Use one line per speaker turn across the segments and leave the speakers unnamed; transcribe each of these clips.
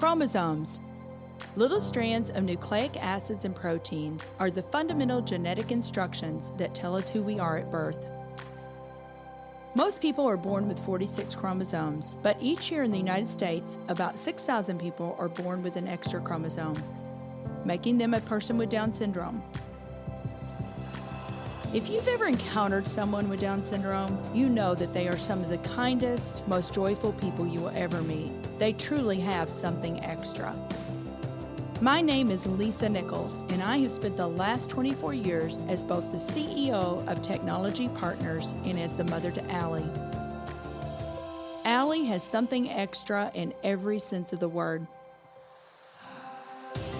Chromosomes. Little strands of nucleic acids and proteins are the fundamental genetic instructions that tell us who we are at birth. Most people are born with 46 chromosomes, but each year in the United States, about 6,000 people are born with an extra chromosome, making them a person with Down syndrome. If you've ever encountered someone with Down syndrome, you know that they are some of the kindest, most joyful people you will ever meet. They truly have something extra. My name is Lisa Nichols, and I have spent the last 24 years as both the CEO of Technology Partners and as the mother to Allie. Allie has something extra in every sense of the word.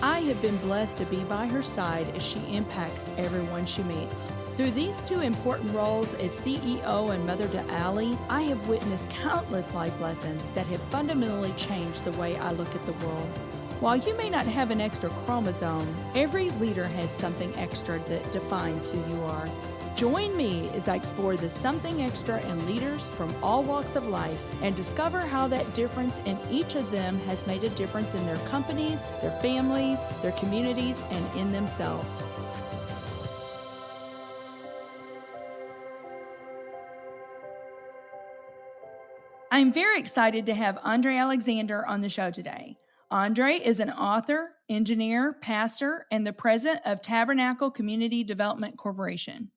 I have been blessed to be by her side as she impacts everyone she meets. Through these two important roles as CEO and mother to Allie, I have witnessed countless life lessons that have fundamentally changed the way I look at the world. While you may not have an extra chromosome, every leader has something extra that defines who you are. Join me as I explore the something extra in leaders from all walks of life and discover how that difference in each of them has made a difference in their companies, their families, their communities, and in themselves. I'm very excited to have Andre Alexander on the show today. Andre is an author, engineer, pastor, and the president of Tabernacle Community Development Corporation.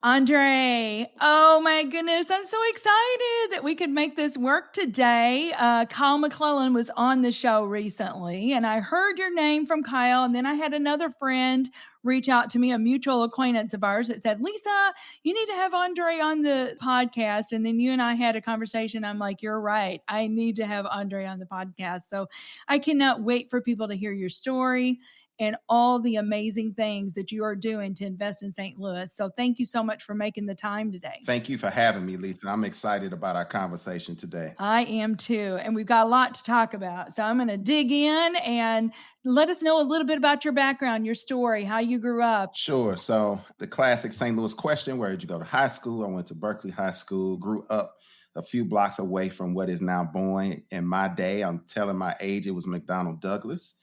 Andre, oh my goodness, I'm so excited that we could make this work today. Kyle McClellan was on the show recently, and I heard your name from Kyle, and then I had another friend reach out to me, a mutual acquaintance of ours, that said, Lisa, you need to have Andre on the podcast. And then you and I had a conversation. I'm like, you're right. I need to have Andre on the podcast. So I cannot wait for people to hear your story and all the amazing things that you are doing to invest in St. Louis. So thank you so much for making the time today.
Thank you for having me, Lisa. I'm excited about our conversation today.
I am too. And we've got a lot to talk about. So I'm going to dig in and let us know a little bit about your background, your story, how you grew up.
Sure. So the classic St. Louis question, where did you go to high school? I went to Berkeley High School, grew up a few blocks away from what is now Boyne. In my day, I'm telling my age, it was McDonnell Douglas.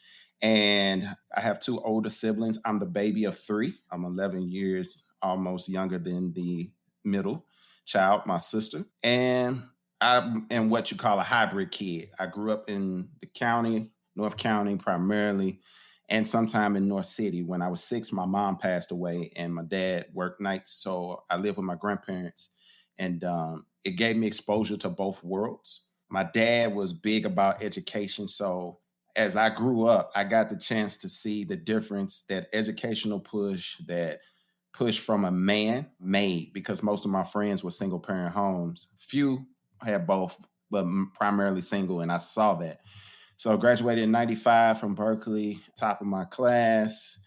And I have two older siblings. I'm the baby of three. I'm 11 years almost younger than the middle child, my sister. And I'm what you call a hybrid kid. I grew up in the county, North County primarily, and sometime in North City. When I was 6, my mom passed away and my dad worked nights. So I lived with my grandparents, and it gave me exposure to both worlds. My dad was big about education. So as I grew up, I got the chance to see the difference that educational push, that push from a man made, because most of my friends were single parent homes. Few had both, but primarily single, and I saw that. So I graduated in 95 from Berkeley, top of my class,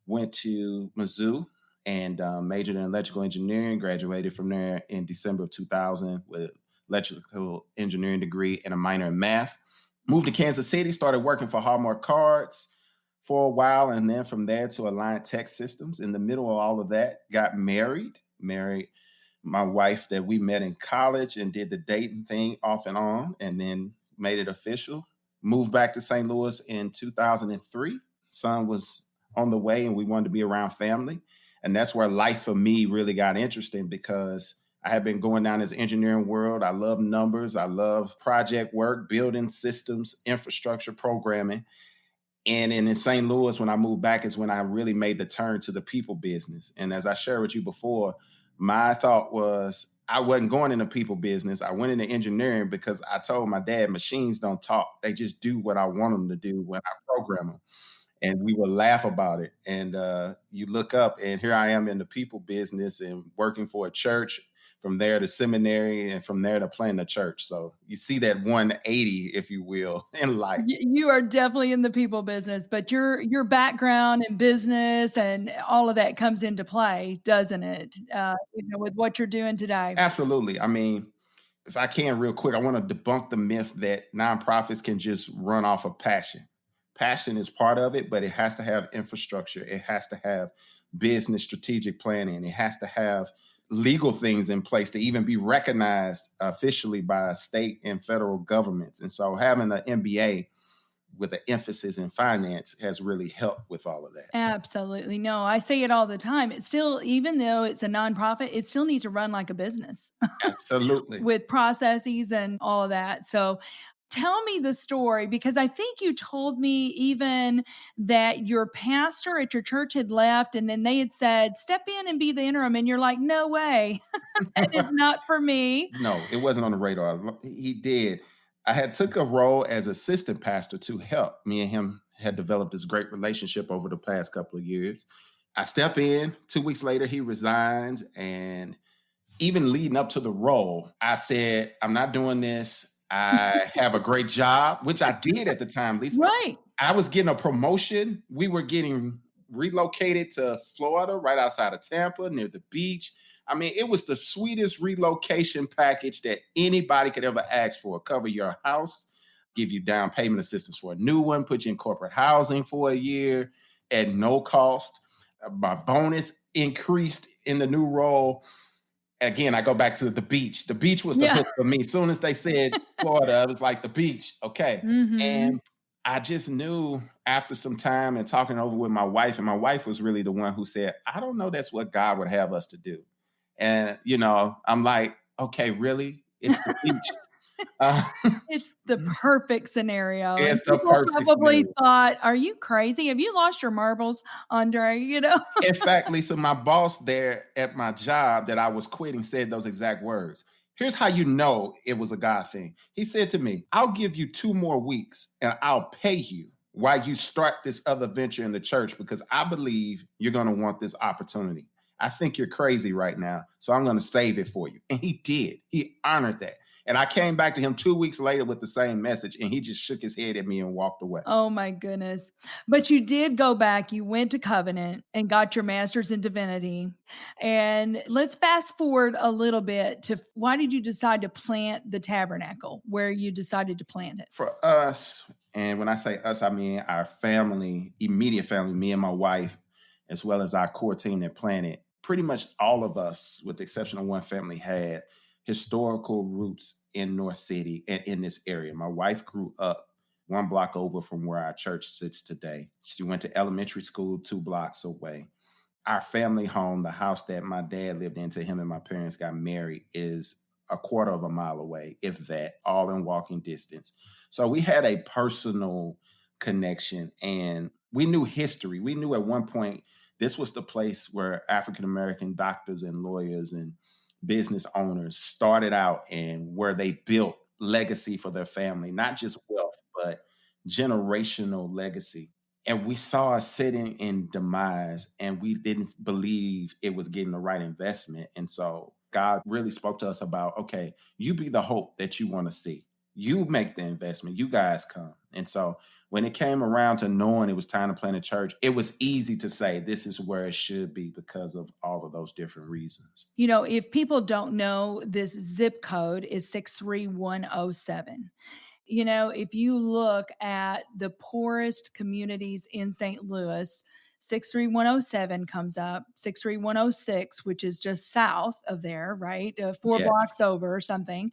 went to Mizzou and majored in electrical engineering, graduated from there in December of 2000 with electrical engineering degree and a minor in math. Moved to Kansas City, started working for Hallmark Cards for a while, and then from there to Alliant Tech Systems. In the middle of all of that, got married my wife that we met in college and did the dating thing off and on, and then made it official. Moved back to St. Louis in 2003. Son was on the way and we wanted to be around family. And that's where life for me really got interesting, because I had been going down this engineering world. I love numbers. I love project work, building systems, infrastructure, programming. And in St. Louis, when I moved back, is when I really made the turn to the people business. And as I shared with you before, my thought was I wasn't going into people business. I went into engineering because I told my dad, machines don't talk. They just do what I want them to do when I program them. And we would laugh about it. And you look up, and here I am in the people business and working for a church, from there to seminary, and from there to planting a church. So you see that 180, if you will, in life.
You are definitely in the people business, but your background in business and all of that comes into play, doesn't it? With what you're doing today.
Absolutely. I mean, if I can real quick, I want to debunk the myth that nonprofits can just run off of passion. Passion is part of it, but it has to have infrastructure. It has to have business strategic planning. It has to have legal things in place to even be recognized officially by state and federal governments. And so having an MBA with an emphasis in finance has really helped with all of that.
Absolutely. No, I say it all the time. It's still, even though it's a nonprofit, it still needs to run like a business
Absolutely.
with processes and all of that. So tell me the story, because I think you told me even that your pastor at your church had left and then they had said, step in and be the interim. And you're like, no way. That is not for me.
No, it wasn't on the radar. He did. I had took a role as assistant pastor to help. Me and him had developed this great relationship over the past couple of years. I step in, 2 weeks later, he resigns. And even leading up to the role, I said, I'm not doing this. I have a great job, which I did at the time, Lisa.
Right.
I was getting a promotion. We were getting relocated to Florida, right outside of Tampa, near the beach. I mean, it was the sweetest relocation package that anybody could ever ask for. Cover your house, give you down payment assistance for a new one, put you in corporate housing for a year at no cost. My bonus increased in the new role. Again, I go back to the beach. The beach was the
Yeah.
hook for me. As soon as they said Florida, it was like the beach. Okay.
Mm-hmm.
And I just knew after some time and talking over with my wife, and my wife was really the one who said, I don't know that's what God would have us to do. And, I'm like, okay, really? It's the beach. Uh,
It's the perfect scenario, and
it's the
people
perfect
probably
scenario.
thought, "Are you crazy? Have you lost your marbles, Andre?" You know?
In fact, Lisa, my boss there at my job that I was quitting said those exact words. Here's how you know it was a God thing. He said to me, I'll give you 2 more weeks and I'll pay you while you start this other venture in the church because I believe you're going to want this opportunity. I think you're crazy right now, so I'm going to save it for you. And he did. He honored that. And I came back to him 2 weeks later with the same message, and he just shook his head at me and walked away.
Oh my goodness. But you did go back, you went to Covenant and got your master's in divinity. And let's fast forward a little bit to why did you decide to plant the Tabernacle, where you decided to plant it?
For us, and when I say us, I mean our family, immediate family, me and my wife, as well as our core team that planted, pretty much all of us, with the exception of one family, had historical roots in North City and in this area. My wife grew up 1 block over from where our church sits today. She went to elementary school 2 blocks away. Our family home, the house that my dad lived in, to him and my parents got married, is a quarter of a mile away, if that, all in walking distance. So we had a personal connection and we knew history. We knew at one point this was the place where African American doctors and lawyers and business owners started out and where they built legacy for their family, not just wealth, but generational legacy. And we saw us sitting in demise and we didn't believe it was getting the right investment. And so God really spoke to us about, okay, you be the hope that you want to see. You make the investment, you guys come. And so when it came around to knowing it was time to plant a church, it was easy to say this is where it should be because of all of those different reasons.
You know, if people don't know, this zip code is 63107. You know, if you look at the poorest communities in St. Louis, 63107 comes up, 63106, which is just south of there, right? 4 blocks
Yes.
over or something.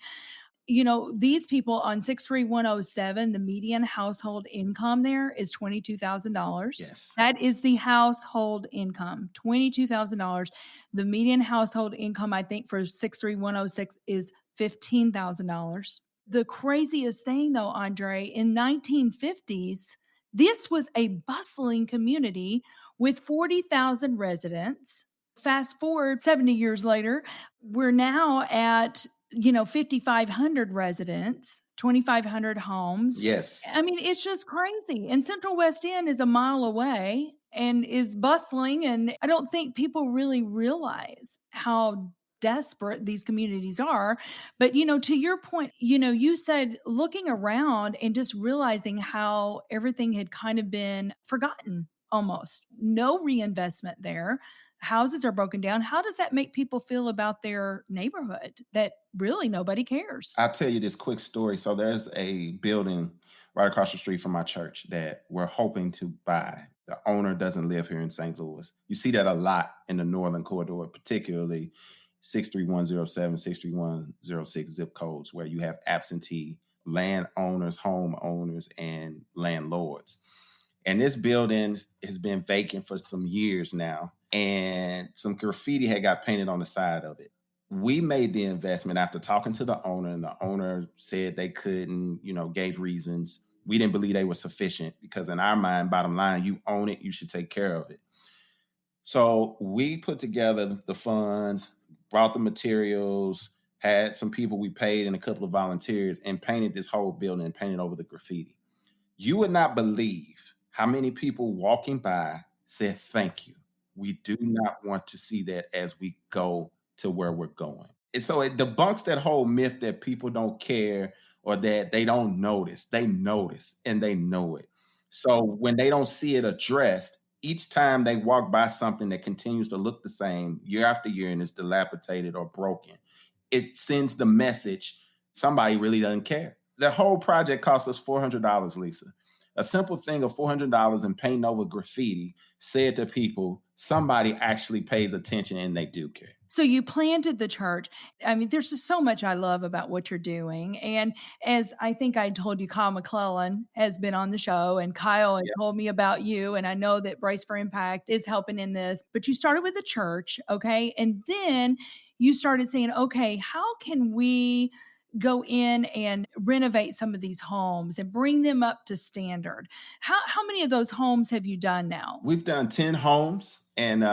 You know, these people on 63107, the median household income there is $22,000.
Yes.
That is the household income, $22,000. The median household income, I think, for 63106 is $15,000. The craziest thing, though, Andre, in 1950s, this was a bustling community with 40,000 residents. Fast forward 70 years later, we're now at 5,500 residents, 2,500 homes.
Yes.
I mean, it's just crazy. And Central West End is a mile away and is bustling. And I don't think people really realize how desperate these communities are. But, to your point, you said looking around and just realizing how everything had kind of been forgotten almost. No reinvestment there. Houses are broken down. How does that make people feel about their neighborhood that really nobody cares?
I'll tell you this quick story. So there's a building right across the street from my church that we're hoping to buy. The owner doesn't live here in St. Louis. You see that a lot in the Northern Corridor, particularly 63107, 63106 zip codes, where you have absentee landowners, homeowners, and landlords. And this building has been vacant for some years now, and some graffiti had got painted on the side of it. We made the investment after talking to the owner, and the owner said they couldn't, gave reasons. We didn't believe they were sufficient because, in our mind, bottom line, you own it, you should take care of it. So we put together the funds, brought the materials, had some people we paid and a couple of volunteers, and painted this whole building and painted over the graffiti. You would not believe how many people walking by said, "Thank you. We do not want to see that as we go to where we're going." And so it debunks that whole myth that people don't care or that they don't notice. They notice and they know it. So when they don't see it addressed, each time they walk by something that continues to look the same year after year and is dilapidated or broken, it sends the message somebody really doesn't care. The whole project cost us $400, Lisa. A simple thing of $400 and painting over graffiti said to people, somebody actually pays attention and they do care.
So you planted the church. I mean, there's just so much I love about what you're doing. And as I think I told you, Kyle McClellan has been on the show, and Kyle had told me about you. And I know that Brace for Impact is helping in this, but you started with a church. Okay. And then you started saying, okay, how can we go in and renovate some of these homes and bring them up to standard? How many of those homes have you done now?
We've done 10 homes, and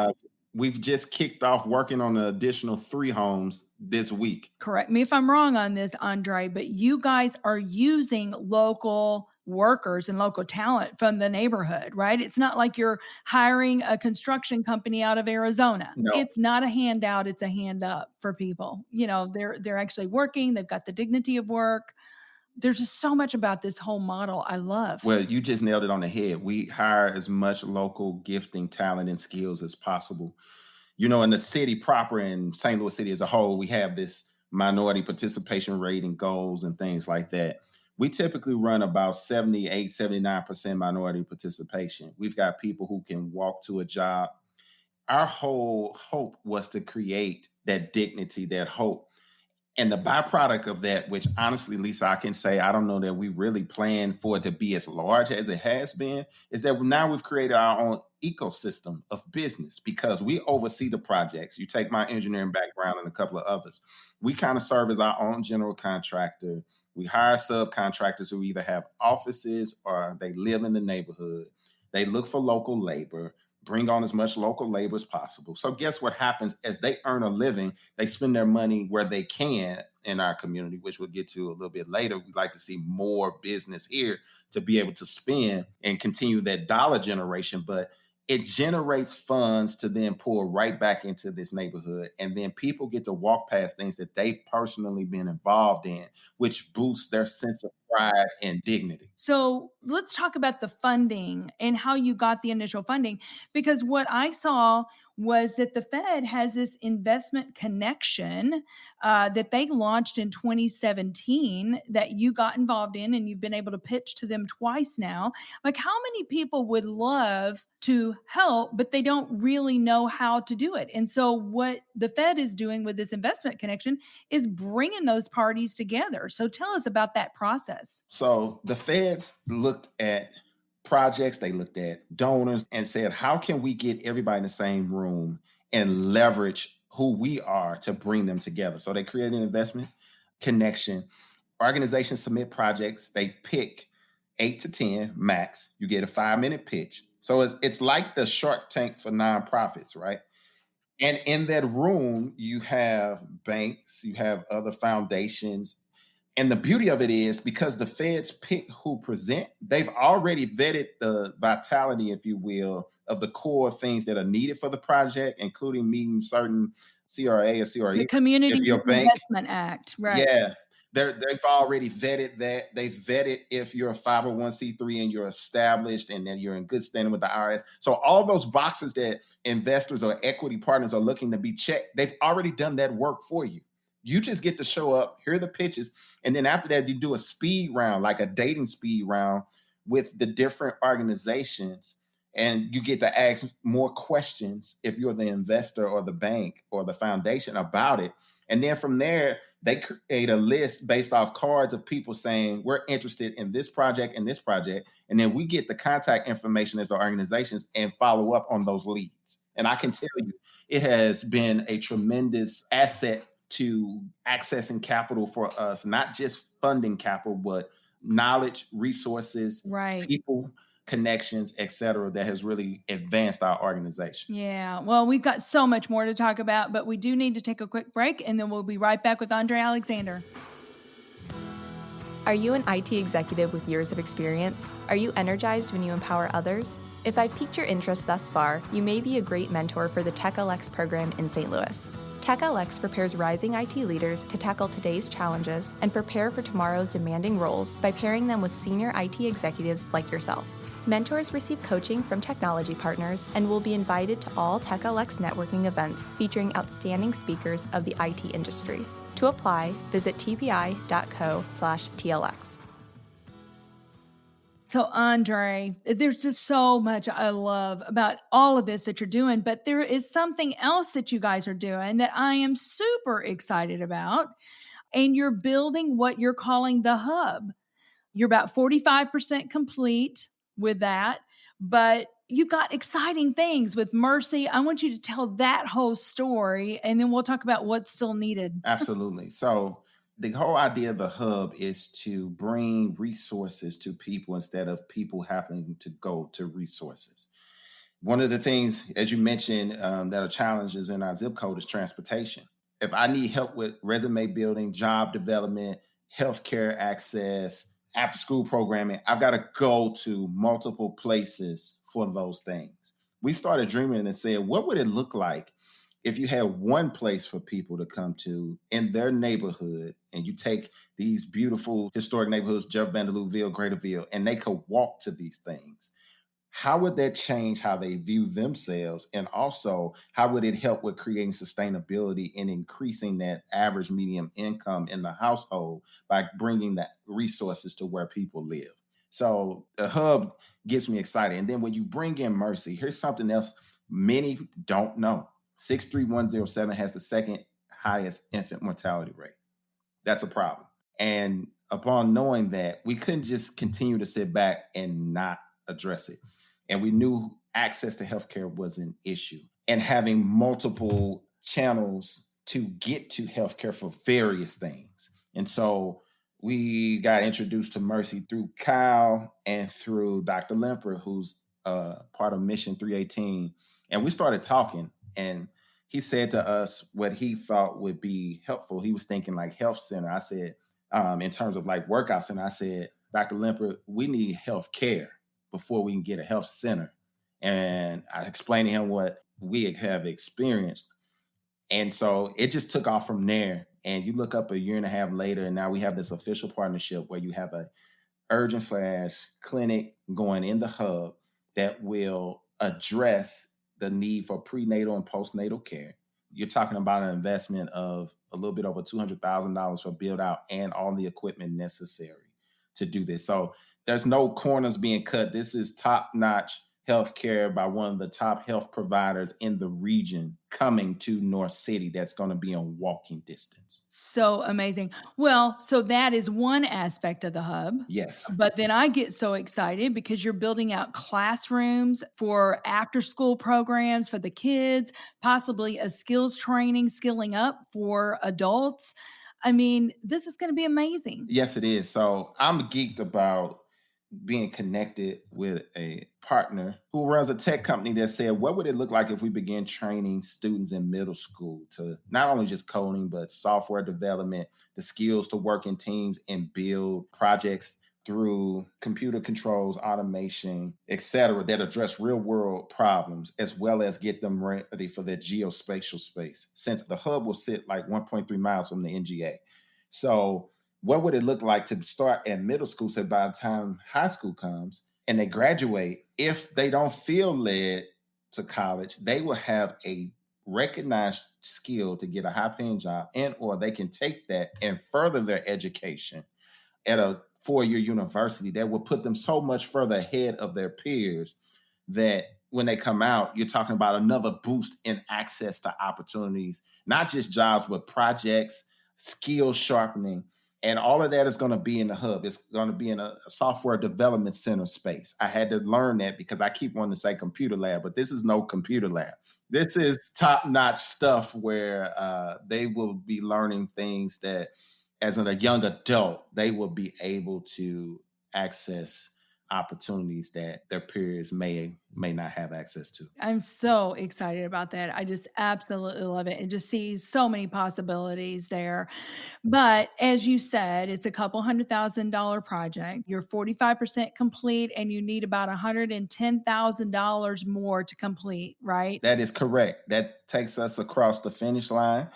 we've just kicked off working on an additional 3 homes this week.
Correct me if I'm wrong on this, Andre, but you guys are using local workers and local talent from the neighborhood, right? It's not like you're hiring a construction company out of Arizona.
No.
It's not a handout, it's a hand up for people. They're actually working, they've got the dignity of work. There's just so much about this whole model I love.
Well, you just nailed it on the head. We hire as much local gifting, talent, and skills as possible. In the city proper, in St. Louis City as a whole, we have this minority participation rate and goals and things like that. We typically run about 78, 79% minority participation. We've got people who can walk to a job. Our whole hope was to create that dignity, that hope. And the byproduct of that, which honestly, Lisa, I can say, I don't know that we really planned for it to be as large as it has been, is that now we've created our own ecosystem of business because we oversee the projects. You take my engineering background and a couple of others. We kind of serve as our own general contractor. We hire subcontractors who either have offices or they live in the neighborhood. They look for local labor, bring on as much local labor as possible. So guess what happens as they earn a living, they spend their money where they can in our community, which we'll get to a little bit later. We'd like to see more business here to be able to spend and continue that dollar generation, but it generates funds to then pour right back into this neighborhood. And then people get to walk past things that they've personally been involved in, which boosts their sense of pride and dignity.
So let's talk about the funding and how you got the initial funding, because what I saw was that the Fed has this investment connection that they launched in 2017 that you got involved in, and you've been able to pitch to them twice now. Like, how many people would love to help, but they don't really know how to do it? And so what the Fed is doing with this investment connection is bringing those parties together. So tell us about that process.
So the Feds looked at projects, they looked at donors and said, how can we get everybody in the same room and leverage who we are to bring them together? So they created an investment connection. Organizations submit projects, they pick 8 to 10 max. You get a 5-minute pitch. So it's like the Shark Tank for nonprofits, right? And in that room, you have banks, you have other foundations. And the beauty of it is because the Feds pick who present, they've already vetted the vitality, if you will, of the core things that are needed for the project, including meeting certain CRA or CRE.
The Community
If your bank,
Investment Act, right?
yeah, they've already vetted that. They've vetted if you're a 501c3 and you're established and then you're in good standing with the IRS. So all those boxes that investors or equity partners are looking to be checked, they've already done that work for you. You just get to show up, hear the pitches, and then after that, you do a speed round, like a dating speed round with the different organizations, and you get to ask more questions if you're the investor or the bank or the foundation about it. And then from there, They create a list based off cards of people saying, we're interested in this project and this project. And then we get the contact information as the organizations and follow up on those leads. And I can tell you, it has been a tremendous asset to accessing capital for us, not just funding capital, but knowledge, resources,
Right.
people, connections, et cetera, that has really advanced our organization.
Yeah. Well, we've got so much more to talk about, but we do need to take a quick break, and then we'll be right back with Andre Alexander.
Are you an IT executive with years of experience? Are you energized when you empower others? If I've piqued your interest thus far, you may be a great mentor for the TechLX program in St. Louis. TechLX prepares rising IT leaders to tackle today's challenges and prepare for tomorrow's demanding roles by pairing them with senior IT executives like yourself. Mentors receive coaching from technology partners and will be invited to all TechLX networking events featuring outstanding speakers of the IT industry. To apply, visit tpi.co/TLX.
So, Andre, there's just so much I love about all of this that you're doing, but there is something else that you guys are doing that I am super excited about. And you're building what you're calling the hub. You're about 45% complete with that, but you've got exciting things with Mercy. I want you to tell that whole story, and then we'll talk about what's still needed.
Absolutely. So the whole idea of the hub is to bring resources to people instead of people having to go to resources. One of the things, as you mentioned, that are challenges in our zip code is transportation. If I need help with resume building, job development, healthcare access, after school programming, I've got to go to multiple places for those things. We started dreaming and said, what would it look like if you had one place for people to come to in their neighborhood, and you take these beautiful historic neighborhoods, Jeff Vanderlootville, Greaterville, and they could walk to these things? How would that change how they view themselves? And also, how would it help with creating sustainability and increasing that average medium income in the household by bringing the resources to where people live? So the hub gets me excited. And then when you bring in Mercy, here's something else many don't know. 63107 has the second highest infant mortality rate. That's a problem. And upon knowing that, we couldn't just continue to sit back and not address it. And we knew access to healthcare was an issue, and having multiple channels to get to healthcare for various things. And so we got introduced to Mercy through Kyle and through Dr. Lemper, who's part of Mission 318. And we started talking, and he said to us what he thought would be helpful. He was thinking like health center. I said, in terms of like workout center, I said, Dr. Lemper, we need health care before we can get a health center. And I explained to him what we have experienced. And so it just took off from there. And you look up a year and a half later, and now we have this official partnership where you have a urgent / clinic going in the hub that will address the need for prenatal and postnatal care. You're talking about an investment of a little bit over $200,000 for build out and all the equipment necessary to do this. So there's no corners being cut. This is top notch healthcare by one of the top health providers in the region coming to North City that's going to be on walking distance.
So amazing. Well, so that is one aspect of the hub.
Yes.
But then I get so excited because you're building out classrooms for after school programs for the kids, possibly a skills training, skilling up for adults. I mean, this is going to be amazing.
Yes, it is. So I'm geeked about being connected with a partner who runs a tech company that said, what would it look like if we began training students in middle school to not only just coding, but software development, the skills to work in teams and build projects through computer controls, automation, et cetera, that address real world problems, as well as get them ready for the geospatial space, since the hub will sit like 1.3 miles from the NGA. So what would it look like to start at middle school so by the time high school comes and they graduate, if they don't feel led to college, they will have a recognized skill to get a high paying job, and or they can take that and further their education at a 4-year university that will put them so much further ahead of their peers that when they come out, you're talking about another boost in access to opportunities, not just jobs, but projects, skill sharpening. And all of that is going to be in the hub. It's going to be in a software development center space. I had to learn that because I keep wanting to say computer lab, but this is no computer lab. This is top-notch stuff where they will be learning things that, as a young adult, they will be able to access opportunities that their peers may not have access to.
I'm so excited about that. I just absolutely love it and just see so many possibilities there. But as you said, it's a couple $100,000 project. You're 45% complete and you need about $110,000 more to complete, right?
That is correct. That takes us across the finish line.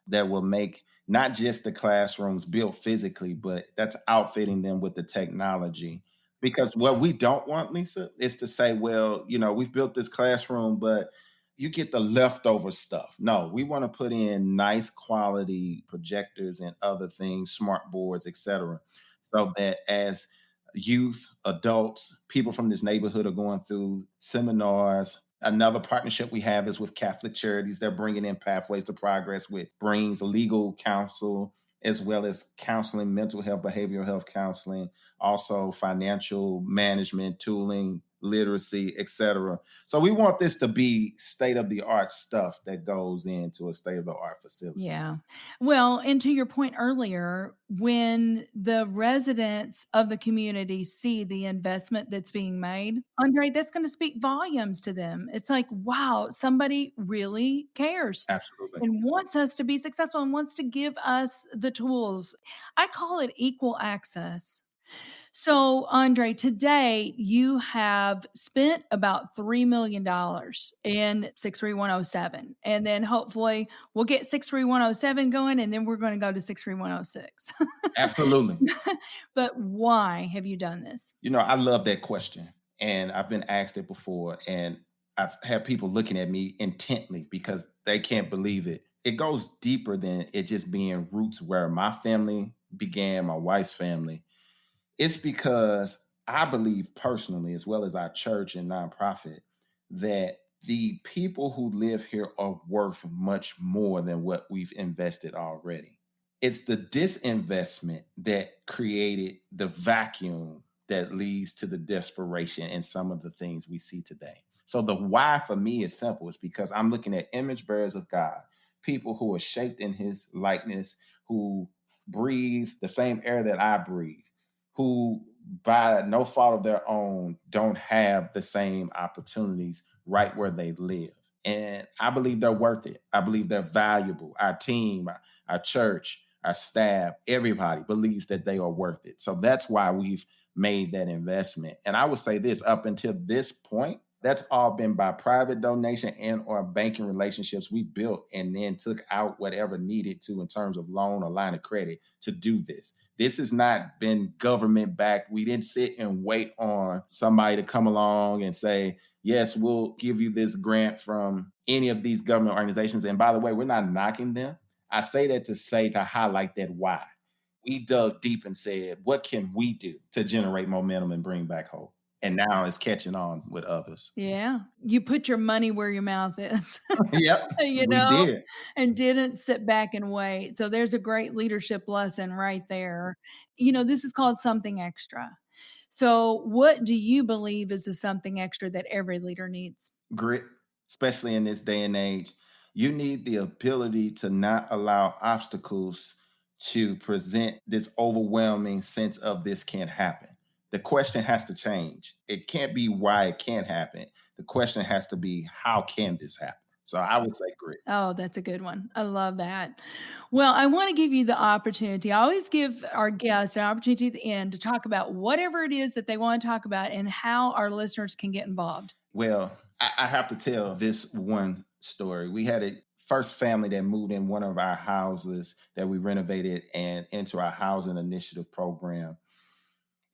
That will make not just the classrooms built physically, but that's outfitting them with the technology. Because what we don't want, Lisa, is to say, well, we've built this classroom, but you get the leftover stuff. No, we want to put in nice quality projectors and other things, smart boards, etc., so that as youth, adults, people from this neighborhood are going through seminars. Another partnership we have is with Catholic Charities. They're bringing in Pathways to Progress, which brings legal counsel as well as counseling, mental health, behavioral health counseling, also financial management, tooling, literacy, etc. So we want this to be state-of-the-art stuff that goes into a state-of-the-art facility.
Yeah. Well, and to your point earlier, when the residents of the community see the investment that's being made, Andre, that's going to speak volumes to them. It's like, wow, somebody really cares
Absolutely.
and wants us to be successful and wants to give us the tools. I call it equal access. So, Andre, today you have spent about $3 million in 63107. And then hopefully we'll get 63107 going and then we're going to go to 63106.
Absolutely.
But why have you done this?
I love that question. And I've been asked it before. And I've had people looking at me intently because they can't believe it. It goes deeper than it just being roots where my family began, my wife's family. It's because I believe personally, as well as our church and nonprofit, that the people who live here are worth much more than what we've invested already. It's the disinvestment that created the vacuum that leads to the desperation in some of the things we see today. So the why for me is simple. It's because I'm looking at image bearers of God, people who are shaped in his likeness, who breathe the same air that I breathe, who by no fault of their own don't have the same opportunities right where they live. And I believe they're worth it. I believe they're valuable. Our team, our church, our staff, everybody believes that they are worth it. So that's why we've made that investment. And I would say this, up until this point, that's all been by private donation and or banking relationships we built and then took out whatever needed to in terms of loan or line of credit to do this. This has not been government backed. We didn't sit and wait on somebody to come along and say, yes, we'll give you this grant from any of these government organizations. And by the way, we're not knocking them. I say that to highlight that why. We dug deep and said, what can we do to generate momentum and bring back hope? And now it's catching on with others.
Yeah. You put your money where your mouth is.
Yep,
you
we
know,
did.
and didn't sit back and wait. So there's a great leadership lesson right there. This is called something extra. So what do you believe is the something extra that every leader needs?
Grit, especially in this day and age. You need the ability to not allow obstacles to present this overwhelming sense of this can't happen. The question has to change. It can't be why it can't happen. The question has to be, how can this happen? So I would say grit.
Oh, that's a good one. I love that. Well, I want to give you the opportunity. I always give our guests an opportunity at the end to talk about whatever it is that they want to talk about and how our listeners can get involved.
Well, I have to tell this one story. We had a first family that moved in one of our houses that we renovated and into our housing initiative program.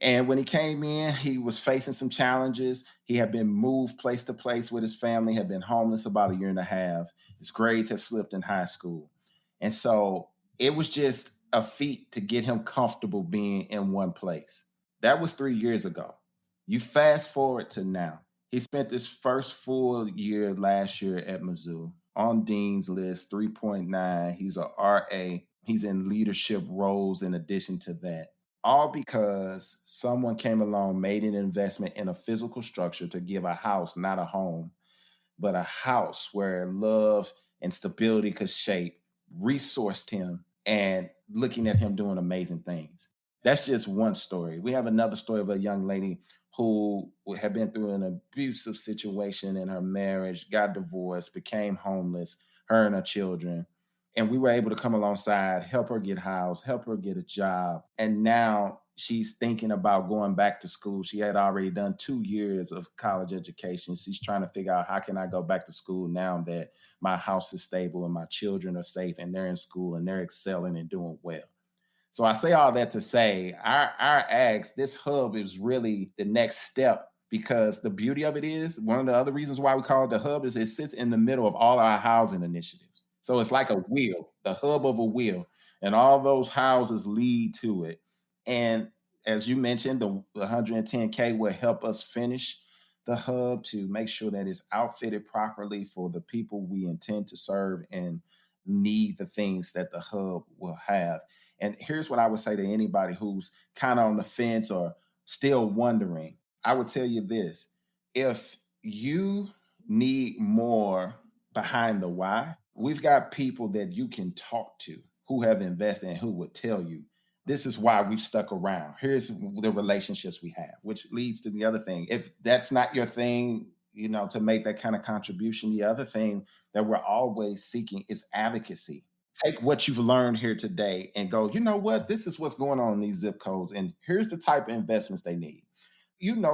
And when he came in, he was facing some challenges. He had been moved place to place with his family, had been homeless about a year and a half. His grades had slipped in high school. And so it was just a feat to get him comfortable being in one place. That was 3 years ago. You fast forward to now. He spent his first full year last year at Mizzou on Dean's List, 3.9. He's a RA. He's in leadership roles in addition to that. All because someone came along, made an investment in a physical structure to give a house, not a home, but a house where love and stability could shape, resourced him, and looking at him doing amazing things. That's just one story. We have another story of a young lady who had been through an abusive situation in her marriage, got divorced, became homeless, her and her children. And we were able to come alongside, help her get housed, help her get a job. And now she's thinking about going back to school. She had already done 2 years of college education. She's trying to figure out, how can I go back to school now that my house is stable and my children are safe and they're in school and they're excelling and doing well. So I say all that to say our AGS, this hub is really the next step, because the beauty of it is, one of the other reasons why we call it the hub is it sits in the middle of all our housing initiatives. So it's like a wheel, the hub of a wheel, and all those houses lead to it. And as you mentioned, the 110K will help us finish the hub to make sure that it's outfitted properly for the people we intend to serve and need the things that the hub will have. And here's what I would say to anybody who's kind of on the fence or still wondering. I would tell you this: if you need more behind the why, we've got people that you can talk to who have invested and who would tell you, this is why we've stuck around. Here's the relationships we have, which leads to the other thing. If that's not your thing, to make that kind of contribution, the other thing that we're always seeking is advocacy. Take what you've learned here today and go, you know what? This is what's going on in these zip codes. And here's the type of investments they need.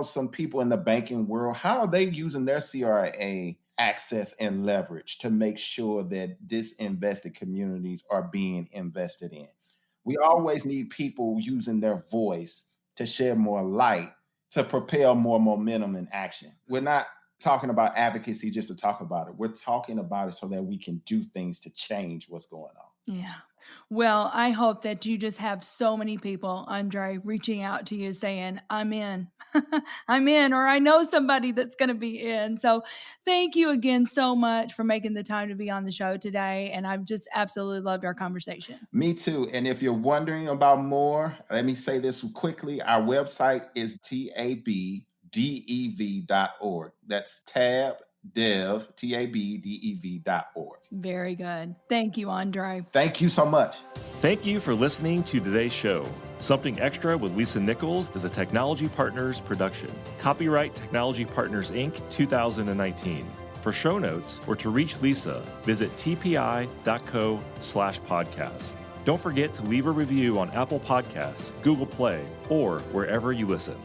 Some people in the banking world, how are they using their CRA access and leverage to make sure that disinvested communities are being invested in? We always need people using their voice to shed more light, to propel more momentum and action. We're not talking about advocacy just to talk about it. We're talking about it so that we can do things to change what's going on.
Yeah. Well, I hope that you just have so many people, Andre, reaching out to you saying, I'm in, I'm in, or I know somebody that's going to be in. So thank you again so much for making the time to be on the show today. And I've just absolutely loved our conversation.
Me too. And if you're wondering about more, let me say this quickly. Our website is tabdev.org. That's tabdev.org.
Very good. Thank you, Andre.
Thank you so much.
Thank you for listening to today's show. Something Extra with Lisa Nichols is a Technology Partners production. Copyright Technology Partners, Inc., 2019. For show notes or to reach Lisa, visit tpi.co/podcast. Don't forget to leave a review on Apple Podcasts, Google Play, or wherever you listen.